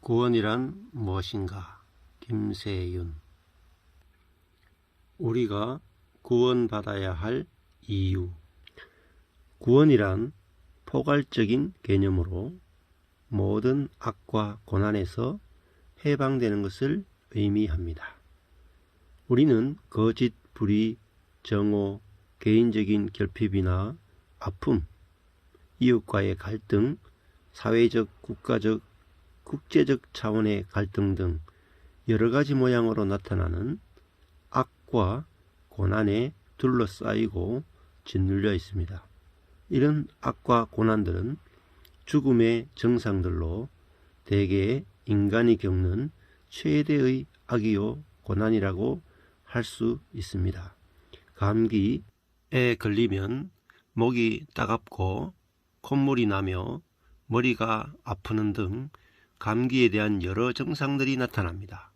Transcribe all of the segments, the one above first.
구원이란 무엇인가? 김세윤. 우리가 구원받아야 할 이유. 구원이란 포괄적인 개념으로 모든 악과 고난에서 해방되는 것을 의미합니다. 우리는 거짓, 불의, 정오, 개인적인 결핍이나 아픔, 이웃과의 갈등, 사회적, 국가적, 국제적 차원의 갈등 등 여러 가지 모양으로 나타나는 악과 고난에 둘러싸이고 짓눌려 있습니다. 이런 악과 고난들은 죽음의 정상들로 대개 인간이 겪는 최대의 악이요 고난이라고 할 수 있습니다. 감기에 걸리면 목이 따갑고 콧물이 나며 머리가 아프는 등 감기에 대한 여러 증상들이 나타납니다.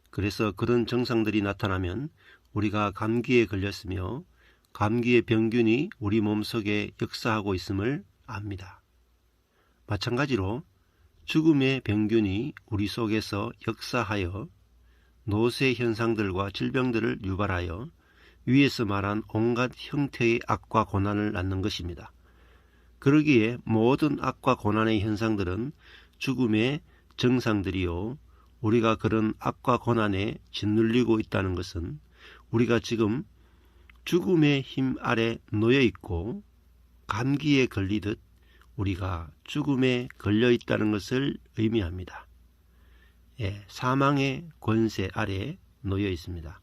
그래서 그런 증상들이 나타나면 우리가 감기에 걸렸으며 감기의 병균이 우리 몸속에 역사하고 있음을 압니다. 마찬가지로 죽음의 병균이 우리 속에서 역사하여 노쇠 현상들과 질병들을 유발하여 위에서 말한 온갖 형태의 악과 고난을 낳는 것입니다. 그러기에 모든 악과 고난의 현상들은 죽음의 정상들이요, 우리가 그런 악과 고난에 짓눌리고 있다는 것은 우리가 지금 죽음의 힘 아래 놓여 있고 감기에 걸리듯 우리가 죽음에 걸려 있다는 것을 의미합니다. 사망의 권세 아래 놓여 있습니다.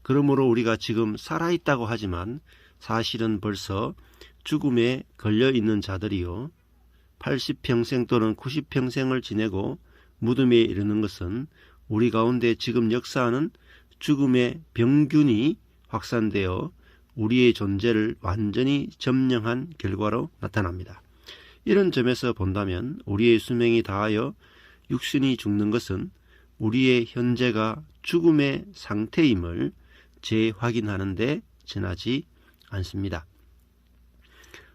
그러므로 우리가 지금 살아있다고 하지만 사실은 벌써 죽음에 걸려 있는 자들이요, 80평생 또는 90평생을 지내고 무덤에 이르는 것은 우리 가운데 지금 역사하는 죽음의 병균이 확산되어 우리의 존재를 완전히 점령한 결과로 나타납니다. 이런 점에서 본다면 우리의 수명이 다하여 육신이 죽는 것은 우리의 현재가 죽음의 상태임을 재확인하는 데 지나지 않습니다.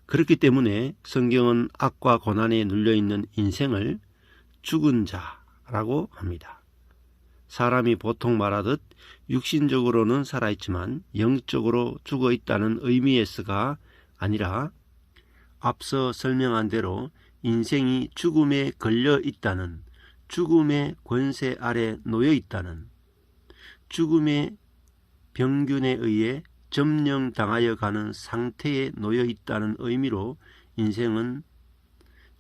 그렇기 때문에 성경은 악과 고난에 눌려있는 인생을 죽은 자라고 합니다. 사람이 보통 말하듯 육신적으로는 살아있지만 영적으로 죽어있다는 의미에서가 아니라 앞서 설명한 대로 인생이 죽음에 걸려있다는, 죽음의 권세 아래 놓여있다는, 죽음의 병균에 의해 점령당하여 가는 상태에 놓여 있다는 의미로 인생은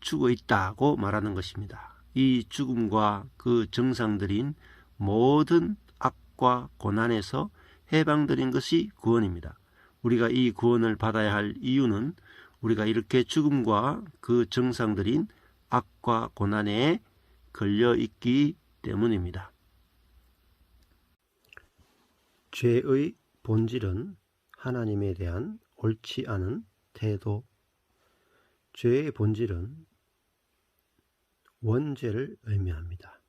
죽어 있다고 말하는 것입니다. 이 죽음과 그 정상들인 모든 악과 고난에서 해방되는 것이 구원입니다. 우리가 이 구원을 받아야 할 이유는 우리가 이렇게 죽음과 그 정상들인 악과 고난에 걸려 있기 때문입니다. 죄의 본질은 하나님에 대한 옳지 않은 태도. 죄의 본질은 원죄를 의미합니다.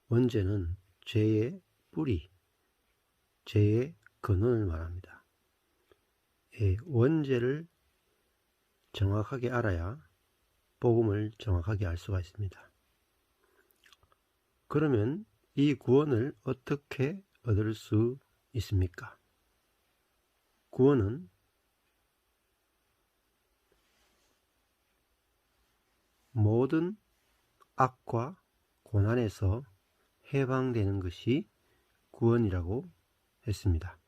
원죄는 죄의 뿌리, 죄의 근원을 말합니다. 원죄를 정확하게 알아야 복음을 정확하게 알 수가 있습니다. 그러면 이 구원을 어떻게 얻을 수 있습니까? 구원은 모든 악과 고난에서 해방되는 것이 구원이라고 했습니다.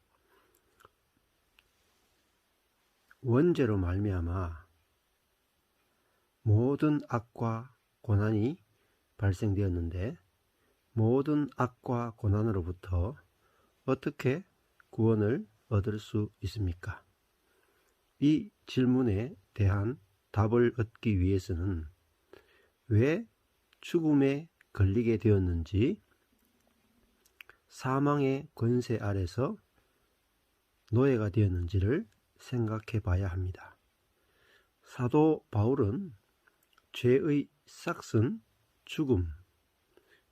원죄로 말미암아 모든 악과 고난이 발생되었는데 모든 악과 고난으로부터 어떻게 구원을 얻을 수 있습니까? 이 질문에 대한 답을 얻기 위해서는 왜 죽음에 걸리게 되었는지, 사망의 권세 아래서 노예가 되었는지를 생각해 봐야 합니다. 사도 바울은 죄의 삭은 죽음,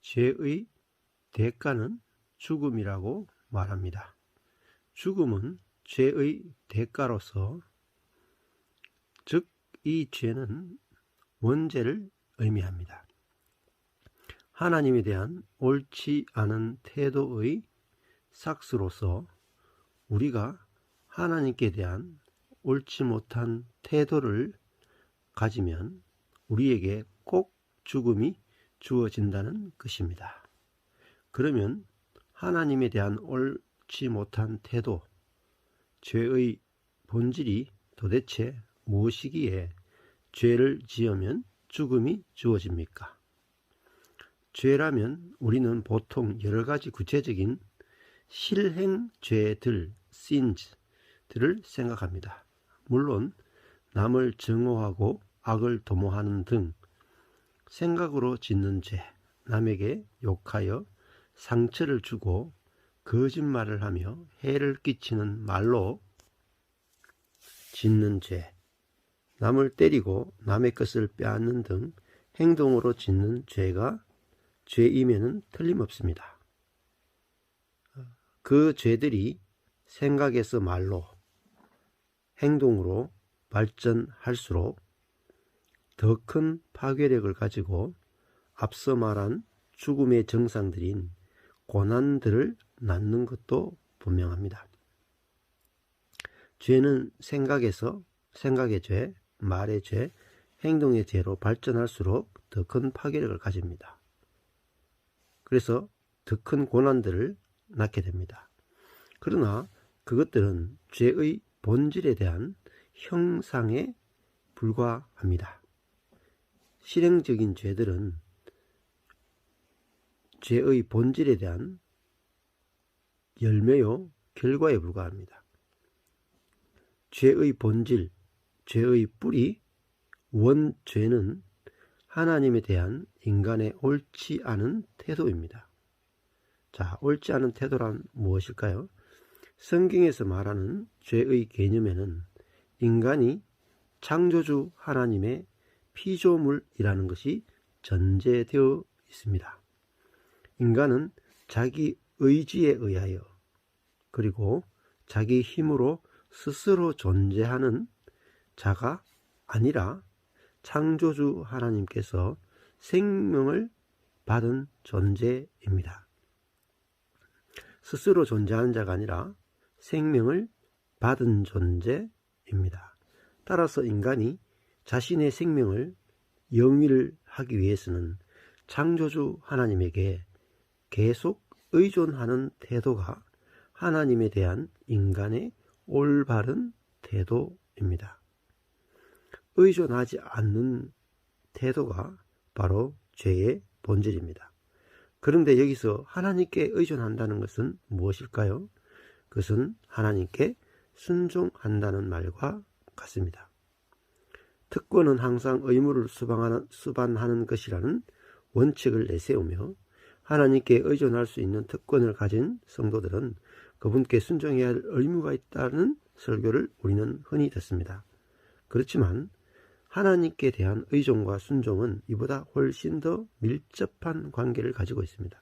죄의 대가는 죽음이라고 말합니다. 죽음은 죄의 대가로서, 즉 이 죄는 원죄를 의미합니다. 하나님에 대한 옳지 않은 태도의 삭스로서 우리가 하나님께 대한 옳지 못한 태도를 가지면 우리에게 꼭 죽음이 주어진다는 것입니다. 그러면 하나님에 대한 옳지 못한 태도, 죄의 본질이 도대체 무엇이기에 죄를 지으면 죽음이 주어집니까? 죄라면 우리는 보통 여러 가지 구체적인 실행죄들, sins들을 생각합니다. 물론 남을 증오하고 악을 도모하는 등 생각으로 짓는 죄, 남에게 욕하여 상처를 주고 거짓말을 하며 해를 끼치는 말로 짓는 죄, 남을 때리고 남의 것을 빼앗는 등 행동으로 짓는 죄가 죄임에는 틀림없습니다. 그 죄들이 생각에서 말로, 행동으로 발전할수록 더 큰 파괴력을 가지고 앞서 말한 죽음의 정상들인 고난들을 낳는 것도 분명합니다. 죄는 생각에서 생각의 죄, 말의 죄, 행동의 죄로 발전할수록 더 큰 파괴력을 가집니다. 그래서 더 큰 고난들을 낳게 됩니다. 그러나 그것들은 죄의 본질에 대한 형상에 불과합니다. 실행적인 죄들은 죄의 본질에 대한 열매요, 결과에 불과합니다. 죄의 본질, 죄의 뿌리, 원죄는 하나님에 대한 인간의 옳지 않은 태도입니다. 자, 옳지 않은 태도란 무엇일까요? 성경에서 말하는 죄의 개념에는 인간이 창조주 하나님의 피조물이라는 것이 전제되어 있습니다. 인간은 자기 의지에 의하여 그리고 자기 힘으로 스스로 존재하는 자가 아니라 창조주 하나님께서 생명을 받은 존재입니다. 스스로 존재하는 자가 아니라 생명을 받은 존재입니다. 따라서 인간이 자신의 생명을 영위하기 위해서는 창조주 하나님에게 계속 의존하는 태도가 하나님에 대한 인간의 올바른 태도입니다. 의존하지 않는 태도가 바로 죄의 본질입니다. 그런데 여기서 하나님께 의존한다는 것은 무엇일까요? 그것은 하나님께 순종한다는 말과 같습니다. 특권은 항상 의무를 수반하는 것이라는 원칙을 내세우며 하나님께 의존할 수 있는 특권을 가진 성도들은 그분께 순종해야 할 의무가 있다는 설교를 우리는 흔히 듣습니다. 그렇지만 하나님께 대한 의존과 순종은 이보다 훨씬 더 밀접한 관계를 가지고 있습니다.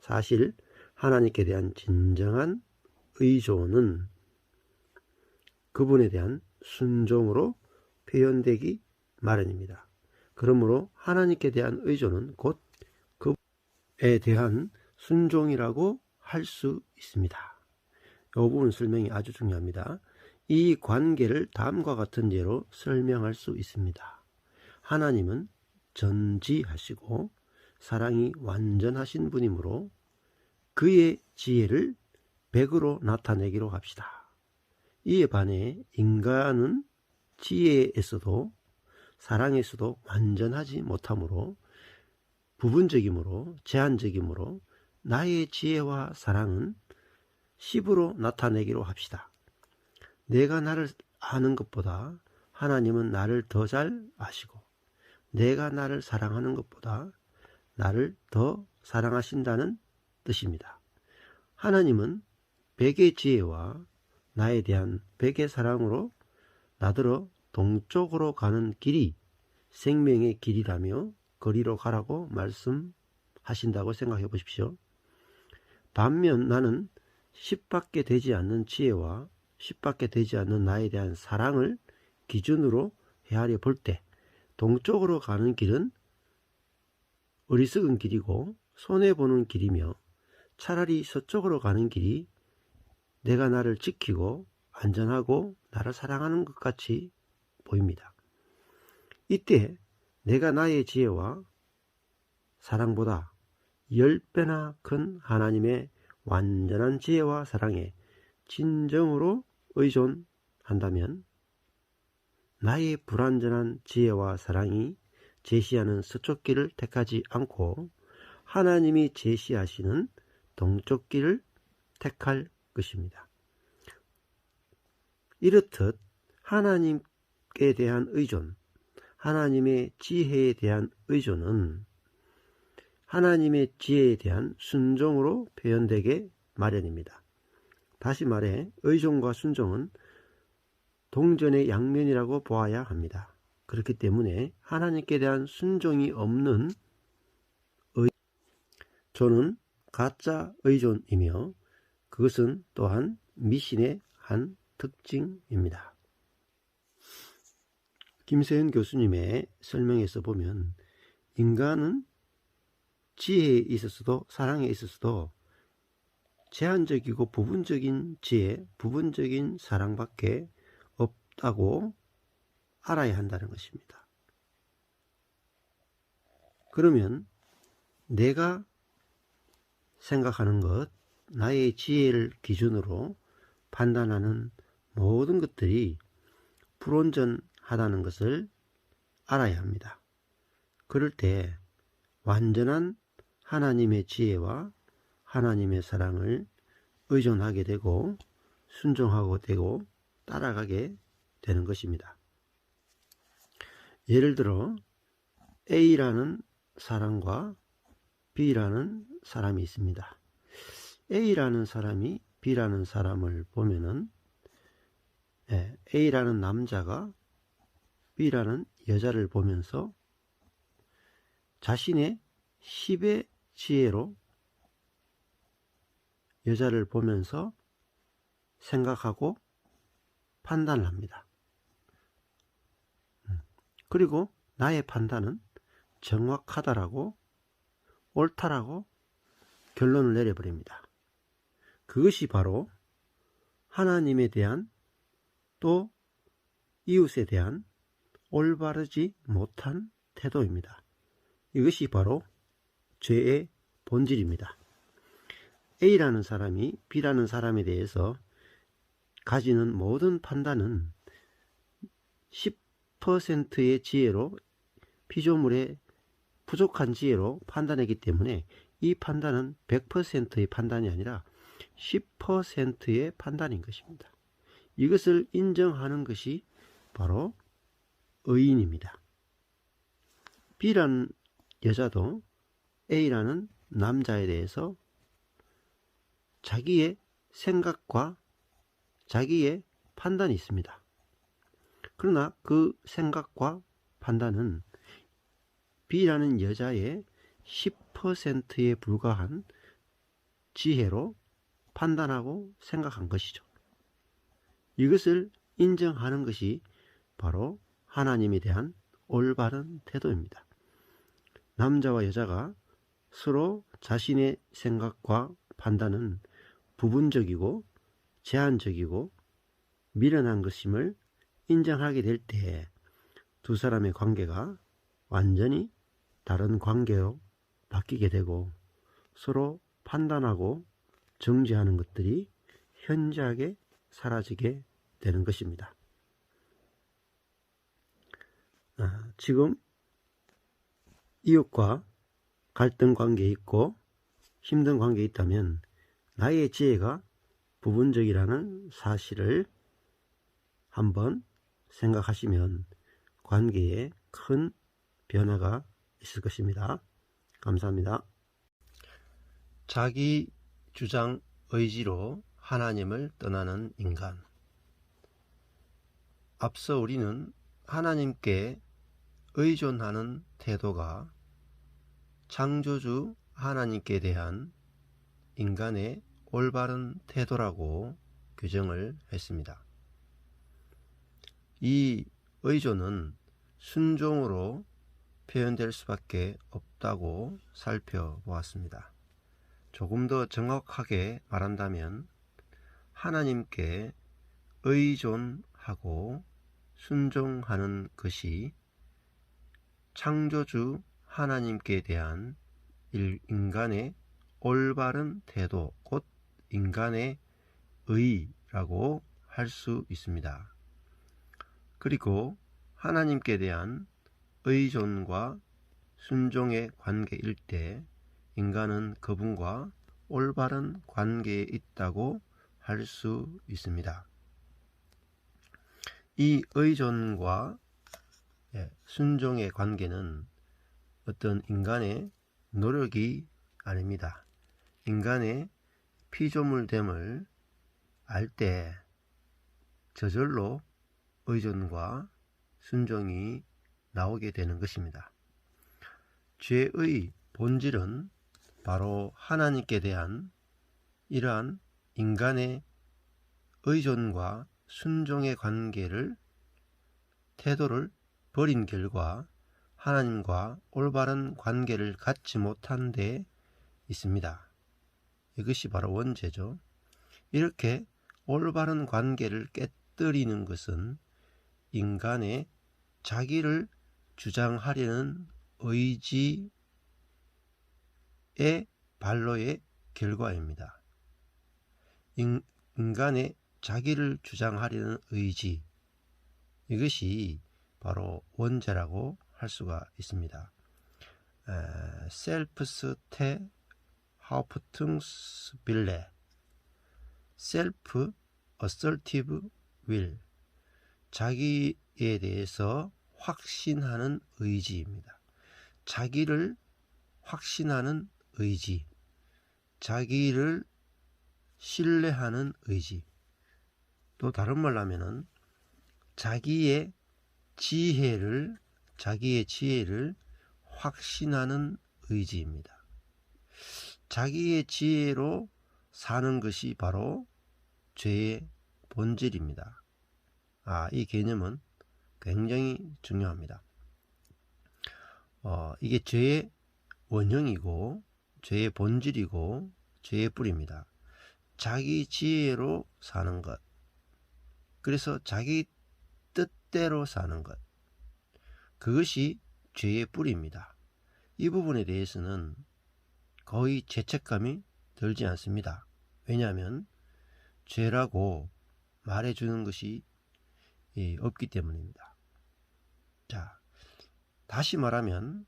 사실 하나님께 대한 진정한 의존은 그분에 대한 순종으로 표현되기 마련입니다. 그러므로 하나님께 대한 의존은 곧 그분에 대한 순종이라고 할 수 있습니다. 이 부분 설명이 아주 중요합니다. 이 관계를 다음과 같은 예로 설명할 수 있습니다. 하나님은 전지하시고 사랑이 완전하신 분이므로 그의 지혜를 100으로 나타내기로 합시다. 이에 반해 인간은 지혜에서도 사랑에서도 완전하지 못하므로 부분적이므로 제한적이므로 나의 지혜와 사랑은 10으로 나타내기로 합시다. 내가 나를 아는 것보다 하나님은 나를 더 잘 아시고 내가 나를 사랑하는 것보다 나를 더 사랑하신다는 뜻입니다. 하나님은 100의 지혜와 나에 대한 100의 사랑으로 나더러 동쪽으로 가는 길이 생명의 길이라며 거리로 가라고 말씀하신다고 생각해 보십시오. 반면 나는 10밖에 되지 않는 지혜와 10밖에 되지 않는 나에 대한 사랑을 기준으로 헤아려 볼 때 동쪽으로 가는 길은 어리석은 길이고 손해보는 길이며 차라리 서쪽으로 가는 길이 내가 나를 지키고 안전하고 나를 사랑하는 것 같이 보입니다. 이때 내가 나의 지혜와 사랑보다 10배나 큰 하나님의 완전한 지혜와 사랑에 진정으로 의존한다면 나의 불완전한 지혜와 사랑이 제시하는 서쪽 길을 택하지 않고 하나님이 제시하시는 동쪽 길을 택할 것입니다. 이렇듯 하나님께 대한 의존, 하나님의 지혜에 대한 의존은 하나님의 지혜에 대한 순종으로 표현되게 마련입니다. 다시 말해 의존과 순종은 동전의 양면이라고 보아야 합니다. 그렇기 때문에 하나님께 대한 순종이 없는 의존은 가짜 의존이며 그것은 또한 미신의 한 특징입니다. 김세현 교수님의 설명에서 보면 인간은 지혜에 있어서도 사랑에 있어서도 제한적이고 부분적인 지혜, 부분적인 사랑밖에 없다고 알아야 한다는 것입니다. 그러면 내가 생각하는 것, 나의 지혜를 기준으로 판단하는 모든 것들이 불온전하다는 것을 알아야 합니다. 그럴 때 완전한 하나님의 지혜와 하나님의 사랑을 의존하게 되고 순종하고 되고 따라가게 되는 것입니다. 예를 들어 A라는 사람과 B라는 사람이 있습니다. A라는 사람이 B라는 사람을 보면은 A라는 남자가 B라는 여자를 보면서 자신의 10의 지혜로 여자를 보면서 생각하고 판단을 합니다. 그리고 나의 판단은 정확하다라고 옳다라고 결론을 내려버립니다. 그것이 바로 하나님에 대한 또 이웃에 대한 올바르지 못한 태도입니다. 이것이 바로 죄의 본질입니다. A라는 사람이 B라는 사람에 대해서 가지는 모든 판단은 10%의 지혜로 피조물의 부족한 지혜로 판단했기 때문에 이 판단은 100%의 판단이 아니라 10%의 판단인 것입니다. 이것을 인정하는 것이 바로 의인입니다. B라는 여자도 A라는 남자에 대해서 자기의 생각과 자기의 판단이 있습니다. 그러나 그 생각과 판단은 B라는 여자의 10%에 불과한 지혜로 판단하고 생각한 것이죠. 이것을 인정하는 것이 바로 하나님에 대한 올바른 태도입니다. 남자와 여자가 서로 자신의 생각과 판단은 부분적이고 제한적이고 미련한 것임을 인정하게 될 때 두 사람의 관계가 완전히 다른 관계로 바뀌게 되고 서로 판단하고 정죄하는 것들이 현저하게 사라지게 되는 것입니다. 지금 이웃과 갈등 관계에 있고 힘든 관계에 있다면 나의 지혜가 부분적이라는 사실을 한번 생각하시면 관계에 큰 변화가 있을 것입니다. 감사합니다. 자기 주장 의지로 하나님을 떠나는 인간. 앞서 우리는 하나님께 의존하는 태도가 창조주 하나님께 대한 인간의 올바른 태도라고 규정을 했습니다. 이 의존은 순종으로 표현될 수밖에 없다고 살펴보았습니다. 조금 더 정확하게 말한다면 하나님께 의존하고 순종하는 것이 창조주 하나님께 대한 인간의 올바른 태도, 곧 인간의 의라고 할 수 있습니다. 그리고 하나님께 대한 의존과 순종의 관계일 때 인간은 그분과 올바른 관계에 있다고 할 수 있습니다. 이 의존과 순종의 관계는 어떤 인간의 노력이 아닙니다. 인간의 피조물됨을 알 때 저절로 의존과 순종이 나오게 되는 것입니다. 죄의 본질은 바로 하나님께 대한 이러한 인간의 의존과 순종의 태도를 버린 결과 하나님과 올바른 관계를 갖지 못한 데 있습니다. 이것이 바로 원죄죠. 이렇게 올바른 관계를 깨뜨리는 것은 인간의 자기를 주장하려는 의지의 반로의 결과입니다. 인간의 자기를 주장하려는 의지, 이것이 바로 원죄라고 할 수가 있습니다. Selbsthauptungswille, Self-assertive will, 자기에 대해서 확신하는 의지입니다. 자기를 확신하는 의지, 자기를 신뢰하는 의지, 또 다른 말로 하면은 자기의 지혜를 확신하는 의지입니다. 자기의 지혜로 사는 것이 바로 죄의 본질입니다. 이 개념은 굉장히 중요합니다. 이게 죄의 원형이고 죄의 본질이고 죄의 뿌리입니다. 자기 지혜로 사는 것, 그래서 자기 뜻대로 사는 것, 그것이 죄의 뿌리입니다. 이 부분에 대해서는 거의 죄책감이 들지 않습니다. 왜냐하면 죄라고 말해주는 것이 없기 때문입니다. 자, 다시 말하면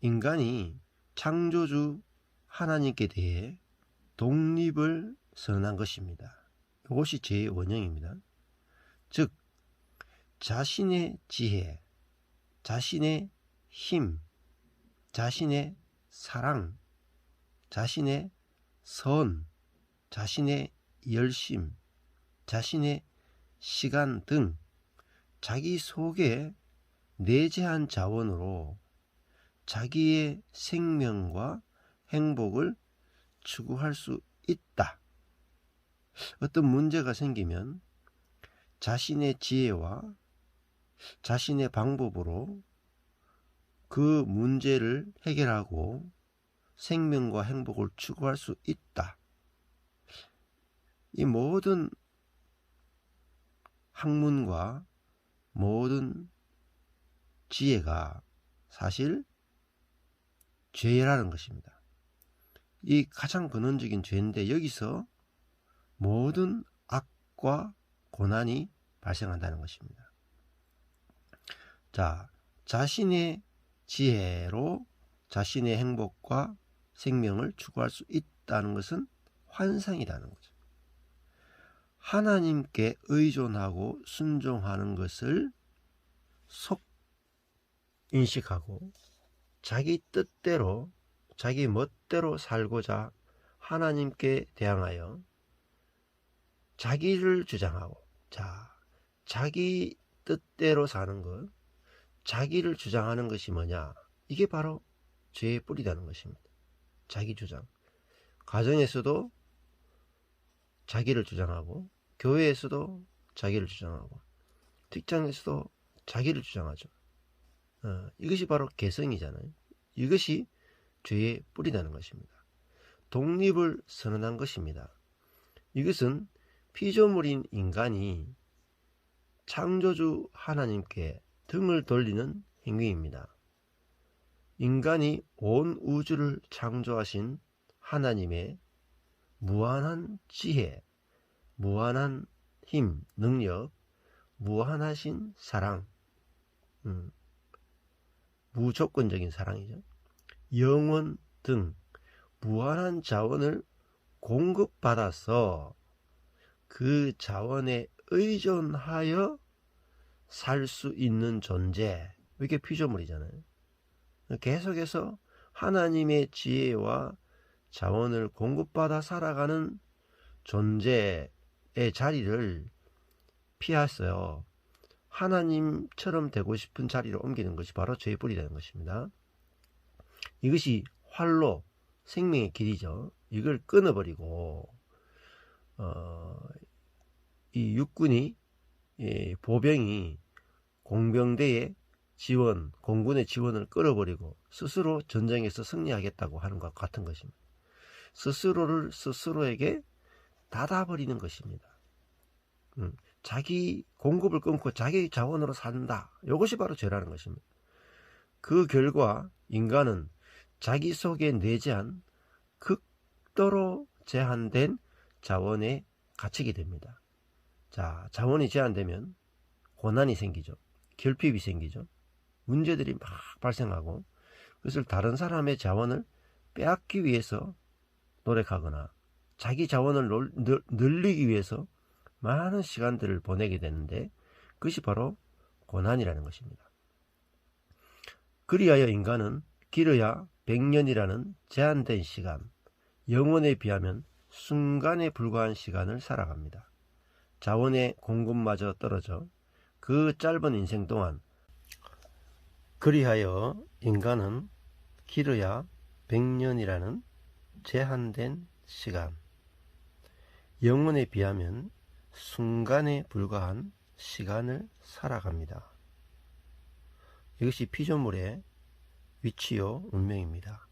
인간이 창조주 하나님께 대해 독립을 선언한 것입니다. 이것이 죄의 원형입니다. 즉 자신의 지혜, 자신의 힘, 자신의 사랑, 자신의 선, 자신의 열심, 자신의 시간 등 자기 속에 내재한 자원으로 자기의 생명과 행복을 추구할 수 있다. 어떤 문제가 생기면 자신의 지혜와 자신의 방법으로 그 문제를 해결하고 생명과 행복을 추구할 수 있다. 이 모든 학문과 모든 지혜가 사실 죄라는 것입니다. 이 가장 근원적인 죄인데 여기서 모든 악과 고난이 발생한다는 것입니다. 자, 자신의 지혜로 자신의 행복과 생명을 추구할 수 있다는 것은 환상이라는 거죠. 하나님께 의존하고 순종하는 것을 속 인식하고 자기 뜻대로 자기 멋대로 살고자 하나님께 대항하여 자기를 주장하고, 자기 뜻대로 사는 것, 자기를 주장하는 것이 뭐냐? 이게 바로 죄의 뿌리라는 것입니다. 자기 주장. 가정에서도 자기를 주장하고, 교회에서도 자기를 주장하고, 직장에서도 자기를 주장하죠. 이것이 바로 개성이잖아요. 이것이 죄의 뿌리라는 것입니다. 독립을 선언한 것입니다. 이것은 피조물인 인간이 창조주 하나님께 등을 돌리는 행위입니다. 인간이 온 우주를 창조하신 하나님의 무한한 지혜, 무한한 힘, 능력, 무한하신 사랑, 무조건적인 사랑이죠. 영원 등 무한한 자원을 공급받아서 그 자원에 의존하여 살 수 있는 존재, 이게 피조물이잖아요. 계속해서 하나님의 지혜와 자원을 공급받아 살아가는 존재의 자리를 피했어요. 하나님처럼 되고 싶은 자리로 옮기는 것이 바로 죄의 뿌리라는 것입니다. 이것이 활로 생명의 길이죠. 이걸 끊어버리고 이 육군이, 보병이 공병대의 지원, 공군의 지원을 끌어버리고 스스로 전쟁에서 승리하겠다고 하는 것과 같은 것입니다. 스스로를 스스로에게 닫아버리는 것입니다. 자기 공급을 끊고 자기 자원으로 산다. 이것이 바로 죄라는 것입니다. 그 결과 인간은 자기 속에 내재한 극도로 제한된 자원에 갇히게 됩니다. 자, 자원이 제한되면 고난이 생기죠. 결핍이 생기죠. 문제들이 막 발생하고, 그것을 다른 사람의 자원을 빼앗기 위해서 노력하거나 자기 자원을 늘리기 위해서 많은 시간들을 보내게 되는데, 그것이 바로 고난이라는 것입니다. 그리하여 인간은 길어야 100년이라는 제한된 시간, 영혼에 비하면 순간에 불과한 시간을 살아갑니다. 자원의 공급마저 떨어져 그 짧은 인생 동안, 그리하여 인간은 길어야 100년이라는 제한된 시간, 영혼에 비하면 순간에 불과한 시간을 살아갑니다. 이것이 피조물의 위치요 운명입니다.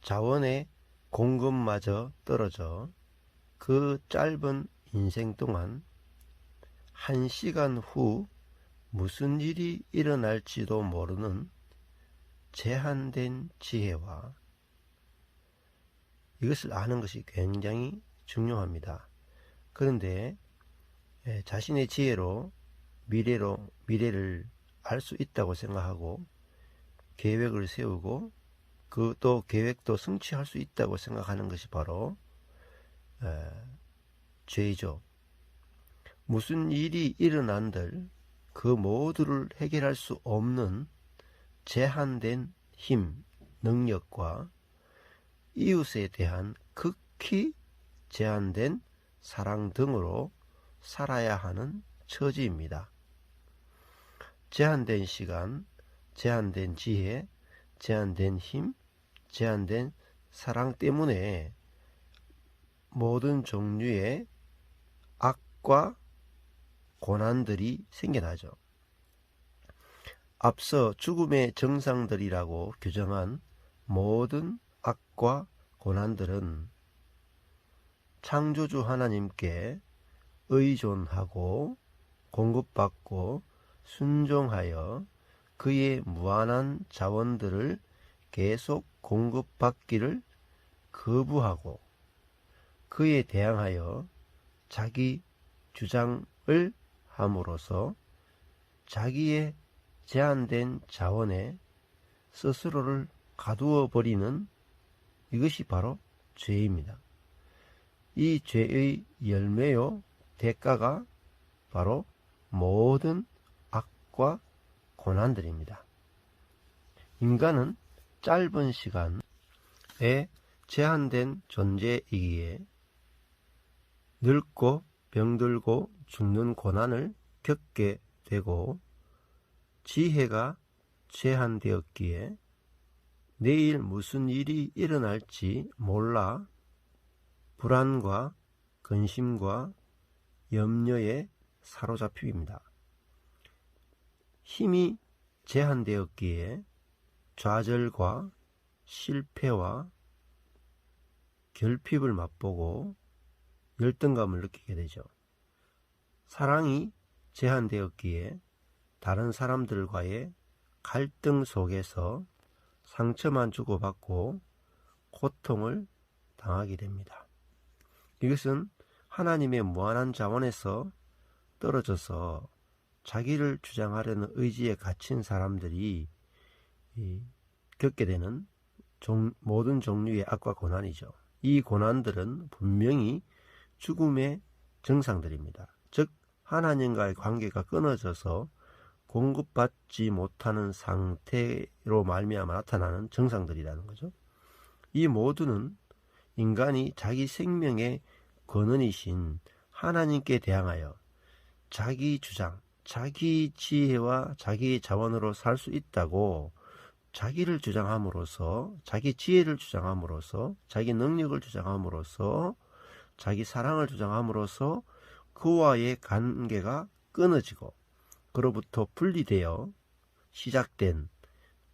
자원의 공급마저 떨어져 그 짧은 인생 동안 1시간 후 무슨 일이 일어날지도 모르는 제한된 지혜와, 이것을 아는 것이 굉장히 중요합니다. 그런데 자신의 지혜로 미래를 알 수 있다고 생각하고 계획을 세우고 그 또 계획도 성취할 수 있다고 생각하는 것이 바로 죄이죠. 무슨 일이 일어난들 그 모두를 해결할 수 없는 제한된 힘, 능력과 이웃에 대한 극히 제한된 사랑 등으로 살아야 하는 처지입니다. 제한된 시간, 제한된 지혜, 제한된 힘, 제한된 사랑 때문에 모든 종류의 악과 고난들이 생겨나죠. 앞서 죽음의 정상들이라고 규정한 모든 악과 고난들은 창조주 하나님께 의존하고 공급받고 순종하여 그의 무한한 자원들을 계속 공급받기를 거부하고 그에 대항하여 자기 주장을 함으로써 자기의 제한된 자원에 스스로를 가두어 버리는, 이것이 바로 죄입니다. 이 죄의 열매요 대가가 바로 모든 악과 고난들입니다. 인간은 짧은 시간에 제한된 존재이기에 늙고 병들고 죽는 고난을 겪게 되고, 지혜가 제한되었기에 내일 무슨 일이 일어날지 몰라 불안과 근심과 염려에 사로잡힙니다. 힘이 제한되었기에 좌절과 실패와 결핍을 맛보고 열등감을 느끼게 되죠. 사랑이 제한되었기에 다른 사람들과의 갈등 속에서 상처만 주고받고 고통을 당하게 됩니다. 이것은 하나님의 무한한 자원에서 떨어져서 자기를 주장하려는 의지에 갇힌 사람들이 겪게 되는 모든 종류의 악과 고난이죠. 이 고난들은 분명히 죽음의 증상들입니다. 즉 하나님과의 관계가 끊어져서 공급받지 못하는 상태로 말미암아 나타나는 증상들이라는 거죠. 이 모두는 인간이 자기 생명의 근원이신 하나님께 대항하여 자기 주장, 자기 지혜와 자기 자원으로 살 수 있다고 자기를 주장함으로써, 자기 지혜를 주장함으로써, 자기 능력을 주장함으로써, 자기 사랑을 주장함으로써 그와의 관계가 끊어지고 그로부터 분리되어 시작된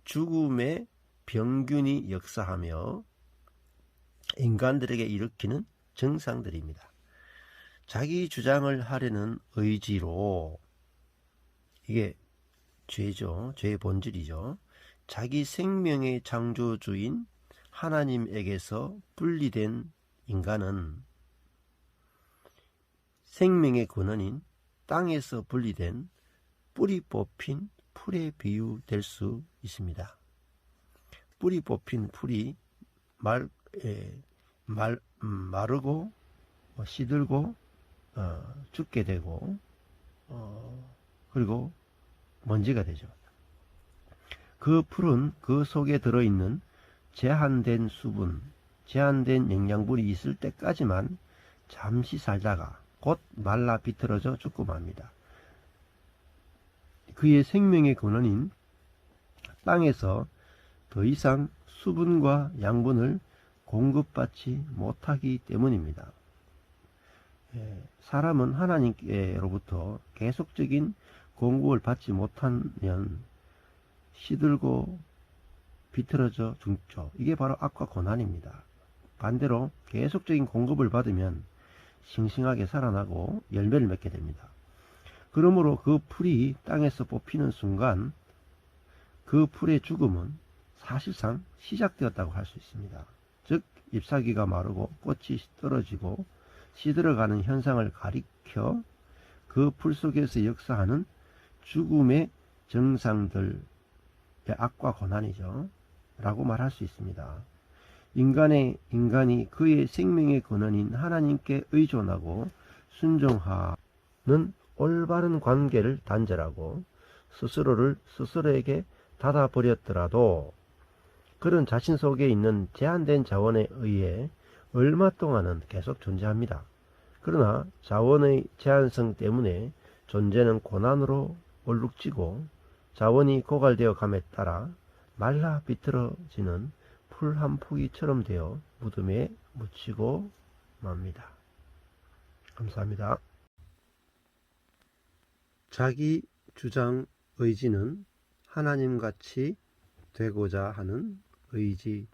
죽음의 병균이 역사하며 인간들에게 일으키는 증상들입니다. 자기 주장을 하려는 의지로, 이게 죄죠. 죄의 본질이죠. 자기 생명의 창조주인 하나님에게서 분리된 인간은 생명의 근원인 땅에서 분리된 뿌리 뽑힌 풀에 비유될 수 있습니다. 뿌리 뽑힌 풀이 마르고 시들고 죽게 되고 그리고 먼지가 되죠. 그 풀은 그 속에 들어있는 제한된 수분, 제한된 영양분이 있을 때까지만 잠시 살다가 곧 말라 비틀어져 죽고 맙니다. 그의 생명의 근원인 땅에서 더 이상 수분과 양분을 공급받지 못하기 때문입니다. 사람은 하나님께로부터 계속적인 공급을 받지 못하면 시들고 비틀어져 죽죠. 이게 바로 악과 고난입니다. 반대로 계속적인 공급을 받으면 싱싱하게 살아나고 열매를 맺게 됩니다. 그러므로 그 풀이 땅에서 뽑히는 순간 그 풀의 죽음은 사실상 시작되었다고 할 수 있습니다. 즉 잎사귀가 마르고 꽃이 떨어지고 시들어가는 현상을 가리켜 그 풀 속에서 역사하는 죽음의 증상들의 악과 고난이죠 라고 말할 수 있습니다. 인간이 그의 생명의 근원인 하나님께 의존하고 순종하는 올바른 관계를 단절하고 스스로를 스스로에게 닫아버렸더라도 그런 자신 속에 있는 제한된 자원에 의해 얼마 동안은 계속 존재합니다. 그러나 자원의 제한성 때문에 존재는 고난으로 얼룩지고 자원이 고갈되어 감에 따라 말라 비틀어지는 풀 한 포기처럼 되어 무덤에 묻히고 맙니다. 감사합니다. 자기 주장 의지는 하나님같이 되고자 하는 의지.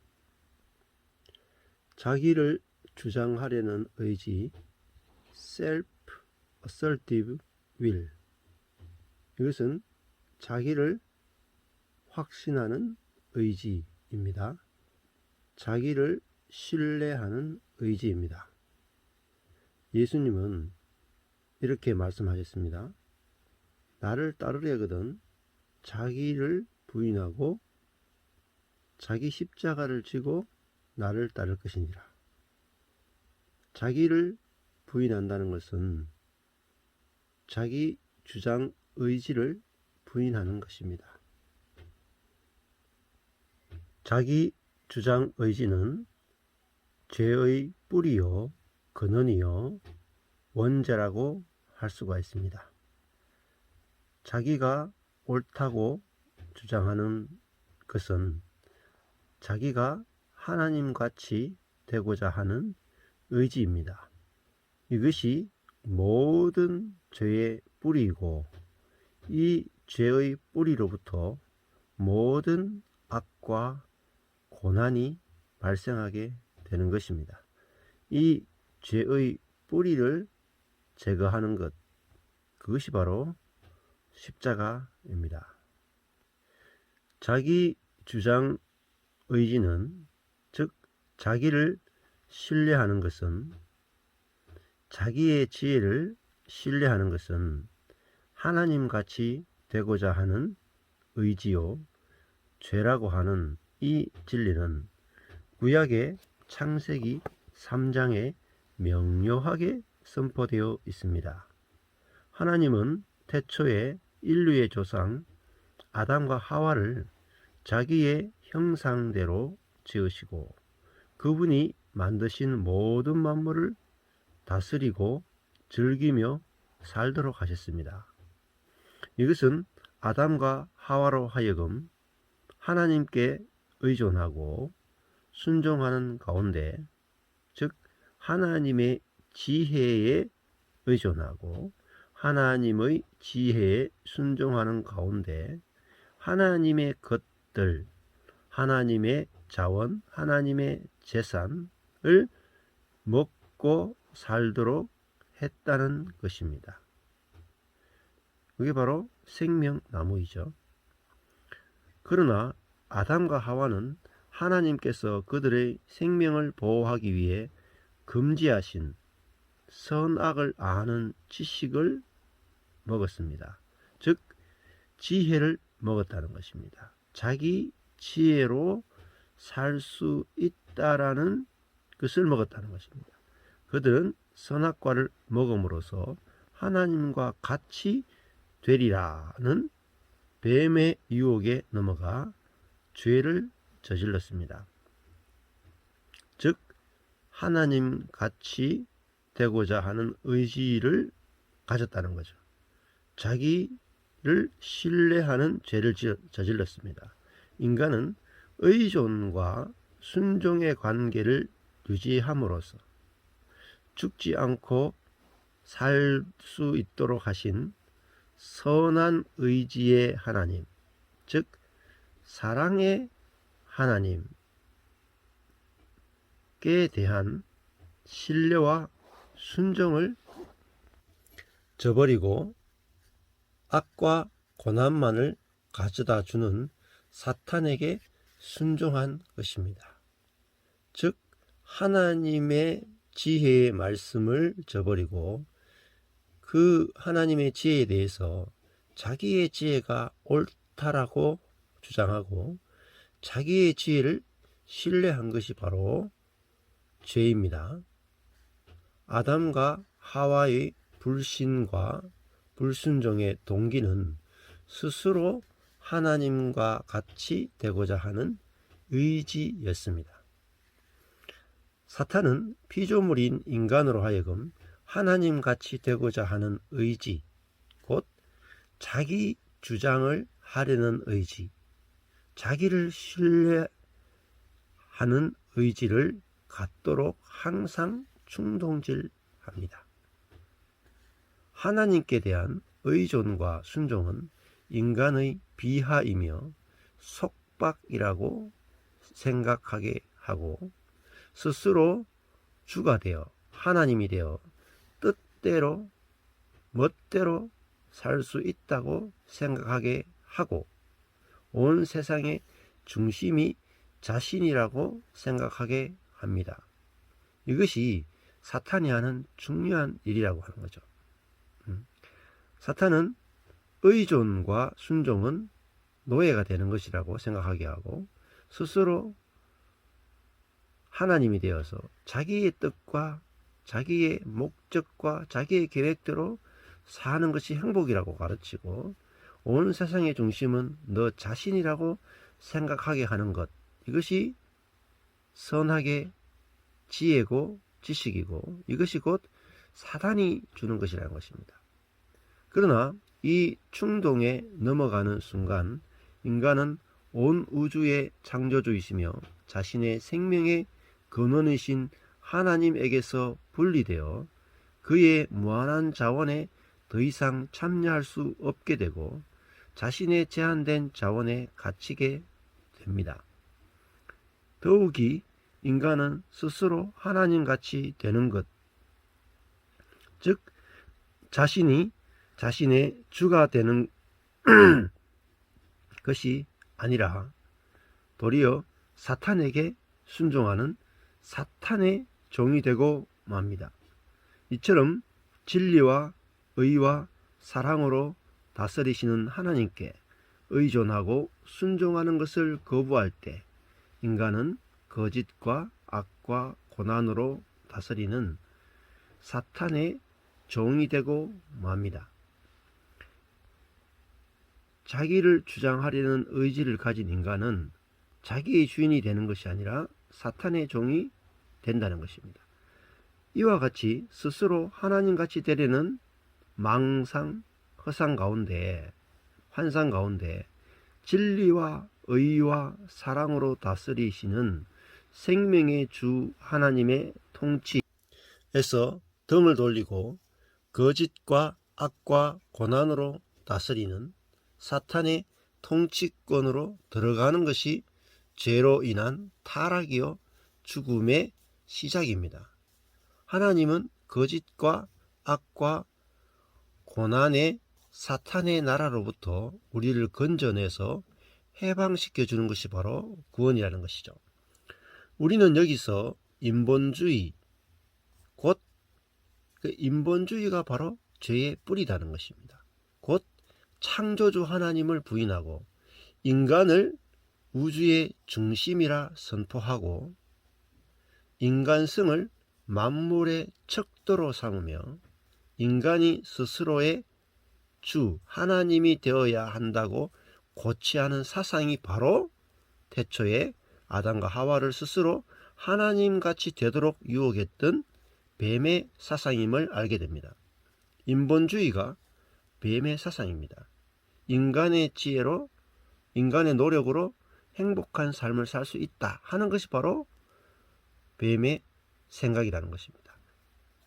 자기를 주장하려는 의지, self-assertive will. 이것은 자기를 확신하는 의지입니다. 자기를 신뢰하는 의지입니다. 예수님은 이렇게 말씀하셨습니다. 나를 따르려거든 자기를 부인하고 자기 십자가를 지고 나를 따를 것이니라. 자기를 부인한다는 것은 자기 주장 의지를 부인하는 것입니다. 자기 주장 의지는 죄의 뿌리요 근원이요 원죄라고 할 수가 있습니다. 자기가 옳다고 주장하는 것은 자기가 하나님같이 되고자 하는 의지입니다. 이것이 모든 죄의 뿌리이고 이 죄의 뿌리로부터 모든 악과 고난이 발생하게 되는 것입니다. 이 죄의 뿌리를 제거하는 것, 그것이 바로 십자가입니다. 자기 주장 의지는, 즉 자기를 신뢰하는 것은, 자기의 지혜를 신뢰하는 것은 하나님같이 되고자 하는 의지요, 죄라고 하는 이 진리는 구약의 창세기 3장에 명료하게 선포되어 있습니다. 하나님은 태초에 인류의 조상 아담과 하와를 자기의 형상대로 지으시고 그분이 만드신 모든 만물을 다스리고 즐기며 살도록 하셨습니다. 이것은 아담과 하와로 하여금 하나님께 의존하고 순종하는 가운데, 즉 하나님의 지혜에 의존하고 하나님의 지혜에 순종하는 가운데 하나님의 것들, 하나님의 자원, 하나님의 재산을 먹고 살도록 했다는 것입니다. 그게 바로 생명나무이죠. 그러나 아담과 하와는 하나님께서 그들의 생명을 보호하기 위해 금지하신 선악을 아는 지식을 먹었습니다. 즉 지혜를 먹었다는 것입니다. 자기 지혜로 살 수 있다라는 것을 먹었다는 것입니다. 그들은 선악과를 먹음으로써 하나님과 같이 되리라는 뱀의 유혹에 넘어가 죄를 저질렀습니다. 즉 하나님 같이 되고자 하는 의지를 가졌다는 거죠. 자기를 신뢰하는 죄를 저질렀습니다. 인간은 의존과 순종의 관계를 유지함으로써 죽지 않고 살 수 있도록 하신 선한 의지의 하나님, 즉 사랑의 하나님께 대한 신뢰와 순종을 저버리고 악과 고난만을 가져다 주는 사탄에게 순종한 것입니다. 즉 하나님의 지혜의 말씀을 저버리고 그 하나님의 지혜에 대해서 자기의 지혜가 옳다라고 주장하고 자기의 지혜를 신뢰한 것이 바로 죄입니다. 아담과 하와의 불신과 불순종의 동기는 스스로 하나님과 같이 되고자 하는 의지였습니다. 사탄은 피조물인 인간으로 하여금 하나님같이 되고자 하는 의지, 곧 자기 주장을 하려는 의지, 자기를 신뢰하는 의지를 갖도록 항상 충동질합니다. 하나님께 대한 의존과 순종은 인간의 비하이며 속박이라고 생각하게 하고 스스로 주가 되어 하나님이 되어 뜻대로 멋대로 살 수 있다고 생각하게 하고 온 세상의 중심이 자신이라고 생각하게 합니다. 이것이 사탄이 하는 중요한 일이라고 하는 거죠. 사탄은 의존과 순종은 노예가 되는 것이라고 생각하게 하고 스스로 하나님이 되어서 자기의 뜻과 자기의 목적과 자기의 계획대로 사는 것이 행복이라고 가르치고 온 세상의 중심은 너 자신이라고 생각하게 하는 것, 이것이 선악의 지혜고 지식이고 이것이 곧 사단이 주는 것이라는 것입니다. 그러나 이 충동에 넘어가는 순간 인간은 온 우주의 창조주이시며 자신의 생명의 근원이신 하나님에게서 분리되어 그의 무한한 자원에 더 이상 참여할 수 없게 되고 자신의 제한된 자원에 갇히게 됩니다. 더욱이 인간은 스스로 하나님같이 되는 것, 즉 자신이 자신의 주가 되는 것이 아니라 도리어 사탄에게 순종하는 사탄의 종이 되고 맙니다. 이처럼 진리와 의와 사랑으로 다스리시는 하나님께 의존하고 순종하는 것을 거부할 때 인간은 거짓과 악과 고난으로 다스리는 사탄의 종이 되고 맙니다. 자기를 주장하려는 의지를 가진 인간은 자기의 주인이 되는 것이 아니라 사탄의 종이 된다는 것입니다. 이와 같이 스스로 하나님같이 되려는 망상, 허상 가운데, 환상 가운데 진리와 의와 사랑으로 다스리시는 생명의 주 하나님의 통치에서 등을 돌리고 거짓과 악과 고난으로 다스리는 사탄의 통치권으로 들어가는 것이 죄로 인한 타락이요 죽음의 시작입니다. 하나님은 거짓과 악과 고난의 사탄의 나라로부터 우리를 건져내서 해방시켜 주는 것이 바로 구원이라는 것이죠. 우리는 여기서 인본주의, 곧 그 인본주의가 바로 죄의 뿌리다는 것입니다. 곧 창조주 하나님을 부인하고 인간을 우주의 중심이라 선포하고 인간성을 만물의 척도로 삼으며 인간이 스스로의 주 하나님이 되어야 한다고 고취하는 사상이 바로 태초에 아담과 하와를 스스로 하나님같이 되도록 유혹했던 뱀의 사상임을 알게 됩니다. 인본주의가 뱀의 사상입니다. 인간의 지혜로, 인간의 노력으로 행복한 삶을 살 수 있다 하는 것이 바로 뱀의 생각이라는 것입니다.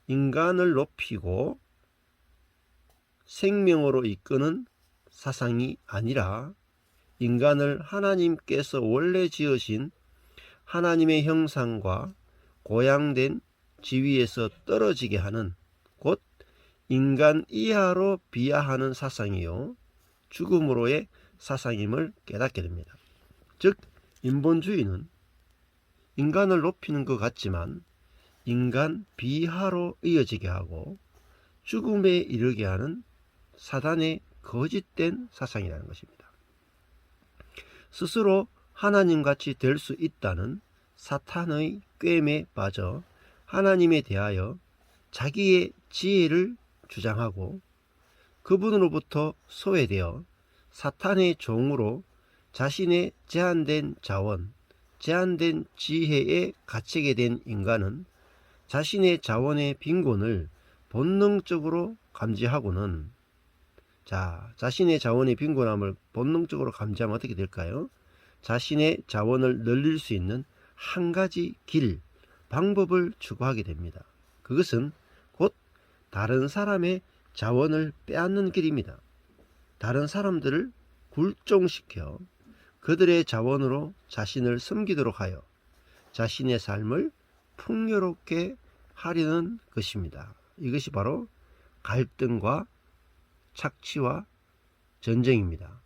인간을 높이고 생명으로 이끄는 사상이 아니라 인간을 하나님께서 원래 지으신 하나님의 형상과 고양된 지위에서 떨어지게 하는, 곧 인간 이하로 비하하는 사상이요 죽음으로의 사상임을 깨닫게 됩니다. 즉 인본주의는 인간을 높이는 것 같지만 인간 비하로 이어지게 하고 죽음에 이르게 하는 사단의 거짓된 사상이라는 것입니다. 스스로 하나님같이 될 수 있다는 사탄의 꾀임에 빠져 하나님에 대하여 자기의 지혜를 주장하고 그분으로부터 소외되어 사탄의 종으로 자신의 제한된 자원, 제한된 지혜에 갇히게 된 인간은 자신의 자원의 빈곤을 본능적으로 감지하고는, 자신의 자원의 빈곤함을 본능적으로 감지하면 어떻게 될까요? 자신의 자원을 늘릴 수 있는 한 가지 길, 방법을 추구하게 됩니다. 그것은 곧 다른 사람의 자원을 빼앗는 길입니다. 다른 사람들을 굴종시켜 그들의 자원으로 자신을 섬기도록 하여 자신의 삶을 풍요롭게 하려는 것입니다. 이것이 바로 갈등과 착취와 전쟁입니다.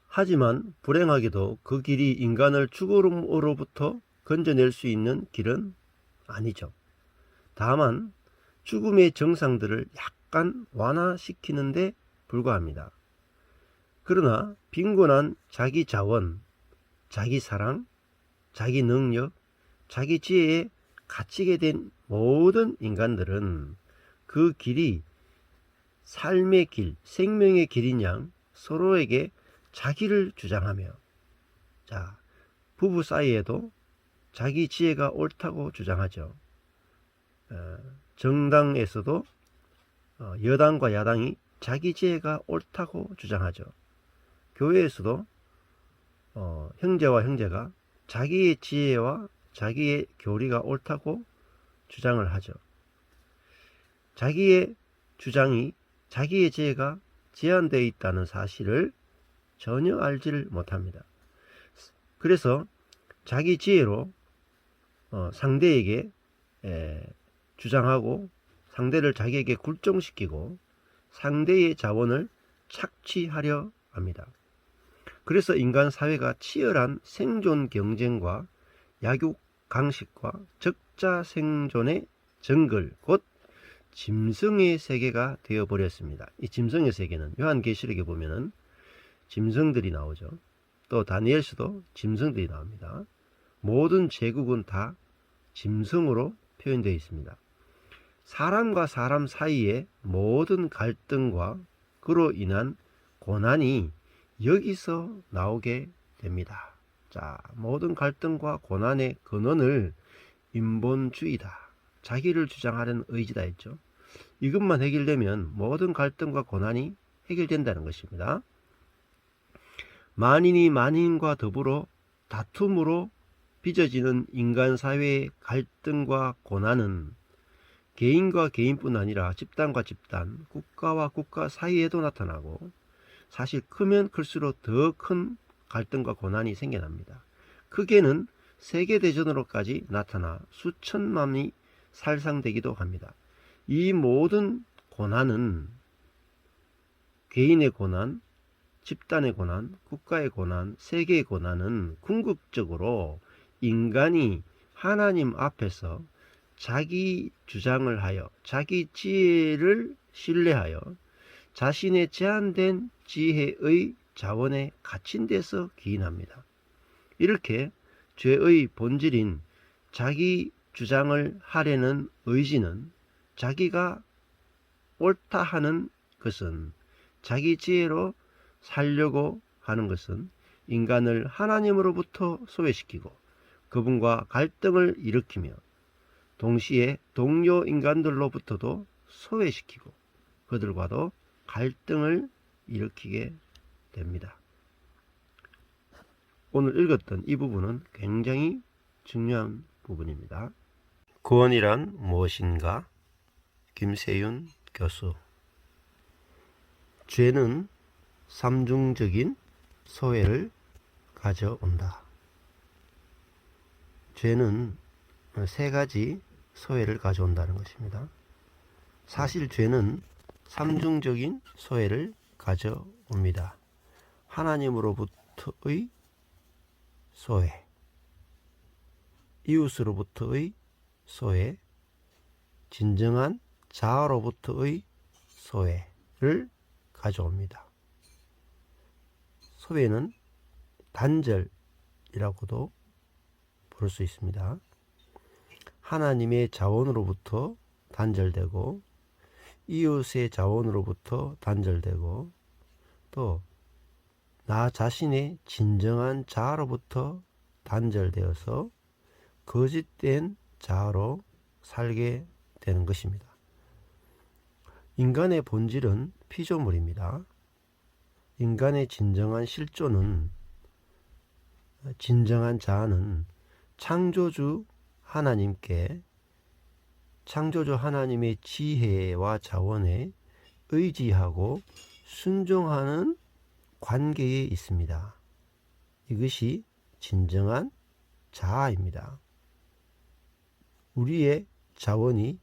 하지만 불행하게도 그 길이 인간을 죽음으로부터 건져낼 수 있는 길은 아니죠. 다만 죽음의 정상들을 약간 완화시키는 데 불과합니다. 그러나 빈곤한 자기 자원, 자기 사랑, 자기 능력, 자기 지혜에 갇히게 된 모든 인간들은 그 길이 삶의 길, 생명의 길인 양 서로에게 자기를 주장하며, 부부 사이에도 자기 지혜가 옳다고 주장하죠. 정당에서도 여당과 야당이 자기 지혜가 옳다고 주장하죠. 교회에서도 형제와 형제가 자기의 지혜와 자기의 교리가 옳다고 주장을 하죠. 자기의 주장이, 자기의 지혜가 제한되어 있다는 사실을 전혀 알지를 못합니다. 그래서 자기 지혜로 상대에게 주장하고 상대를 자기에게 굴종시키고 상대의 자원을 착취하려 합니다. 그래서 인간 사회가 치열한 생존 경쟁과 약육 강식과 적자 생존의 정글, 곧 짐승의 세계가 되어버렸습니다. 이 짐승의 세계는 요한계시록에 보면은 짐승들이 나오죠. 또 다니엘서도 짐승들이 나옵니다. 모든 제국은 다 짐승으로 표현되어 있습니다. 사람과 사람 사이의 모든 갈등과 그로 인한 고난이 여기서 나오게 됩니다. 자, 모든 갈등과 고난의 근원을 인본주의다, 자기를 주장하는 의지다 했죠. 이것만 해결되면 모든 갈등과 고난이 해결된다는 것입니다. 만인이 만인과 더불어 다툼으로 빚어지는 인간 사회의 갈등과 고난은 개인과 개인뿐 아니라 집단과 집단, 국가와 국가 사이에도 나타나고 사실 크면 클수록 더 큰 갈등과 고난이 생겨납니다. 크게는 세계대전으로까지 나타나 수천만이 살상되기도 합니다. 이 모든 고난은 개인의 고난, 집단의 고난, 국가의 고난, 세계의 고난은 궁극적으로 인간이 하나님 앞에서 자기 주장을 하여 자기 지혜를 신뢰하여 자신의 제한된 지혜의 자원에 갇힌 데서 기인합니다. 이렇게 죄의 본질인 자기 주장을 하려는 의지는, 자기가 옳다 하는 것은, 자기 지혜로 살려고 하는 것은 인간을 하나님으로부터 소외시키고 그분과 갈등을 일으키며 동시에 동료 인간들로부터도 소외시키고 그들과도 갈등을 일으키게 됩니다. 오늘 읽었던 이 부분은 굉장히 중요한 부분입니다. 구원이란 무엇인가? 김세윤 교수. 죄는 삼중적인 소외를 가져온다. 죄는 세 가지 소외를 가져온다는 것입니다. 사실 죄는 삼중적인 소외를 가져옵니다. 하나님으로부터의 소외, 이웃으로부터의 소외, 진정한 자아로부터의 소외를 가져옵니다. 소외는 단절이라고도 부를 수 있습니다. 하나님의 자원으로부터 단절되고 이웃의 자원으로부터 단절되고 또 나 자신의 진정한 자아로부터 단절되어서 거짓된 자아로 살게 되는 것입니다. 인간의 본질은 피조물입니다. 인간의 진정한 실존은, 진정한 자아는 창조주 하나님께, 창조주 하나님의 지혜와 자원에 의지하고 순종하는 관계에 있습니다. 이것이 진정한 자아입니다. 우리의 자원이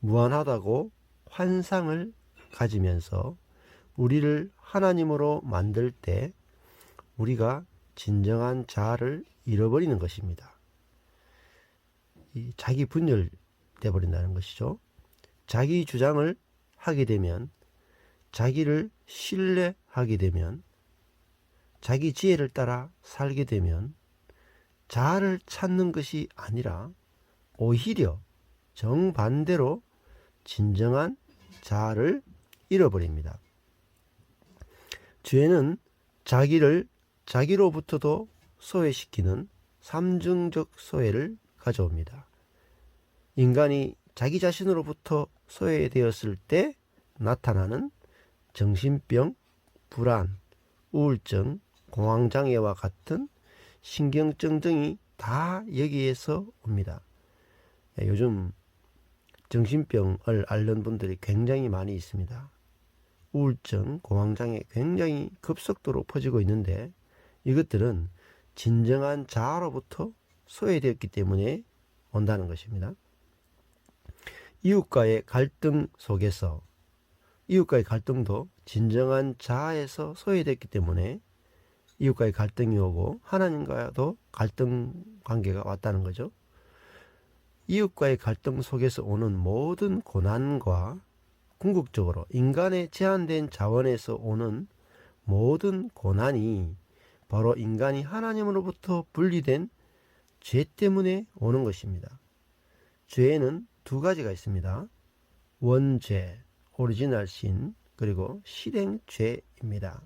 무한하다고 환상을 가지면서 우리를 하나님으로 만들 때 우리가 진정한 자아를 잃어버리는 것입니다. 자기 분열돼 버린다는 것이죠. 자기 주장을 하게 되면, 자기를 신뢰하게 되면, 자기 지혜를 따라 살게 되면 자아를 찾는 것이 아니라 오히려 정반대로 진정한 자아를 잃어버립니다. 죄는 자기를 자기로부터도 소외시키는 삼중적 소외를 가져옵니다. 인간이 자기 자신으로부터 소외되었을 때 나타나는 정신병, 불안, 우울증, 공황장애와 같은 신경증 등이 다 여기에서 옵니다. 요즘 정신병을 앓는 분들이 굉장히 많이 있습니다. 우울증, 공황장애 굉장히 급속도로 퍼지고 있는데 이것들은 진정한 자아로부터 소외되었기 때문에 온다는 것입니다. 이웃과의 갈등 속에서 이웃과의 갈등도 진정한 자아에서 소외됐기 때문에 이웃과의 갈등이 오고 하나님과도 갈등 관계가 왔다는 거죠. 이웃과의 갈등 속에서 오는 모든 고난과 궁극적으로 인간의 제한된 자원에서 오는 모든 고난이 바로 인간이 하나님으로부터 분리된 죄 때문에 오는 것입니다. 죄에는 두 가지가 있습니다. 원죄, 오리지널 신, 그리고 실행죄입니다.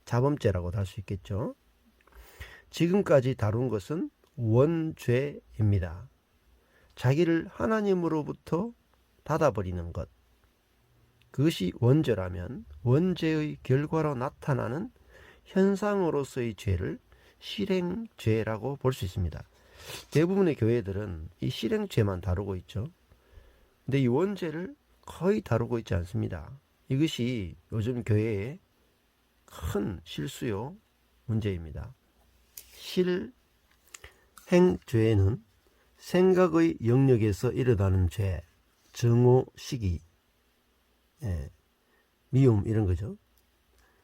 자범죄라고도 할 수 있겠죠. 지금까지 다룬 것은 원죄입니다. 자기를 하나님으로부터 닫아버리는 것. 그것이 원죄라면 원죄의 결과로 나타나는 현상으로서의 죄를 실행죄라고 볼 수 있습니다. 대부분의 교회들은 이 실행죄만 다루고 있죠. 근데 이 원죄를 거의 다루고 있지 않습니다. 이것이 요즘 교회의 큰 실수요 문제입니다. 실행죄는 생각의 영역에서 일어나는 죄, 정오, 시기, 미움 이런 거죠.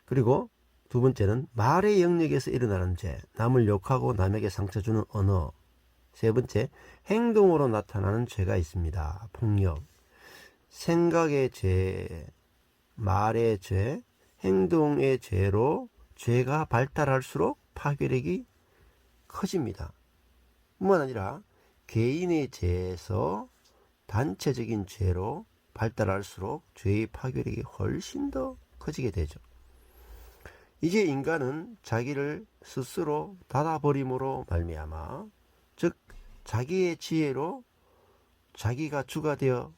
그리고 두 번째는 말의 영역에서 일어나는 죄, 남을 욕하고 남에게 상처 주는 언어. 세 번째, 행동으로 나타나는 죄가 있습니다. 폭력. 생각의 죄, 말의 죄, 행동의 죄로 죄가 발달할수록 파괴력이 커집니다. 뿐만 아니라 개인의 죄에서 단체적인 죄로 발달할수록 죄의 파괴력이 훨씬 더 커지게 되죠. 이제 인간은 자기를 스스로 닫아버림으로 말미암아, 즉 자기의 지혜로 자기가 주가 되어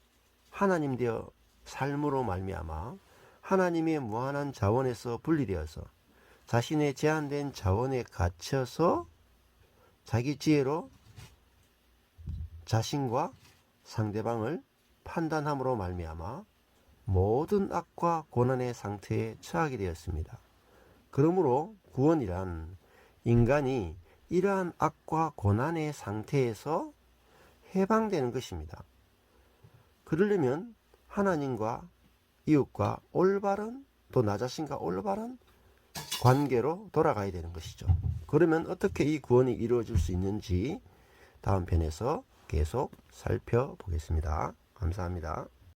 하나님 되어 삶으로 말미암아 하나님의 무한한 자원에서 분리되어서 자신의 제한된 자원에 갇혀서 자기 지혜로 자신과 상대방을 판단함으로 말미암아 모든 악과 고난의 상태에 처하게 되었습니다. 그러므로 구원이란 인간이 이러한 악과 고난의 상태에서 해방되는 것입니다. 그러려면 하나님과 이웃과 올바른, 또 나 자신과 올바른 관계로 돌아가야 되는 것이죠. 그러면 어떻게 이 구원이 이루어질 수 있는지 다음 편에서 계속 살펴보겠습니다. 감사합니다.